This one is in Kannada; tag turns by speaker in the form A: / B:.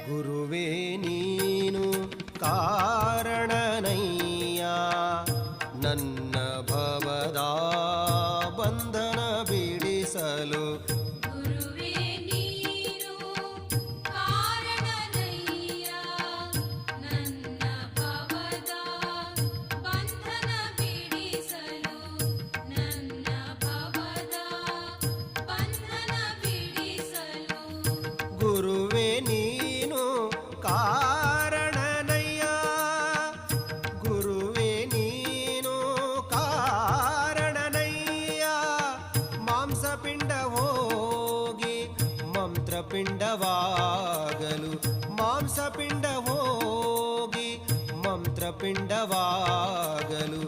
A: ಗುರುವೇ ನೀನು ಕಾರಣನಯ್ಯ ನನ್ನ ಭವದ ಬಂಧನ ಬಿಡಿಸಲು.
B: ಗುರುವೇ ನೀನು ಕಾರಣನಯ್ಯ ನನ್ನ ಭವದ ಬಂಧನ ಬಿಡಿಸಲು. ನನ್ನ ಭವದ ಬಂಧನ ಬಿಡಿಸಲು.
A: ಗುರುವೇ ನೀನು ಕಾರಣನಯ್ಯ ಗುರುವೇ ನೀನು ಕಾರಣನಯ್ಯ ಮಾಂಸಪಿಂಡ ಹೋಗಿ ಮಂತ್ರಪಿಂಡವಾಗಲು. ಮಾಂಸಪಿಂಡ ಹೋಗಿ ಮಂತ್ರಪಿಂಡವಾಗಲು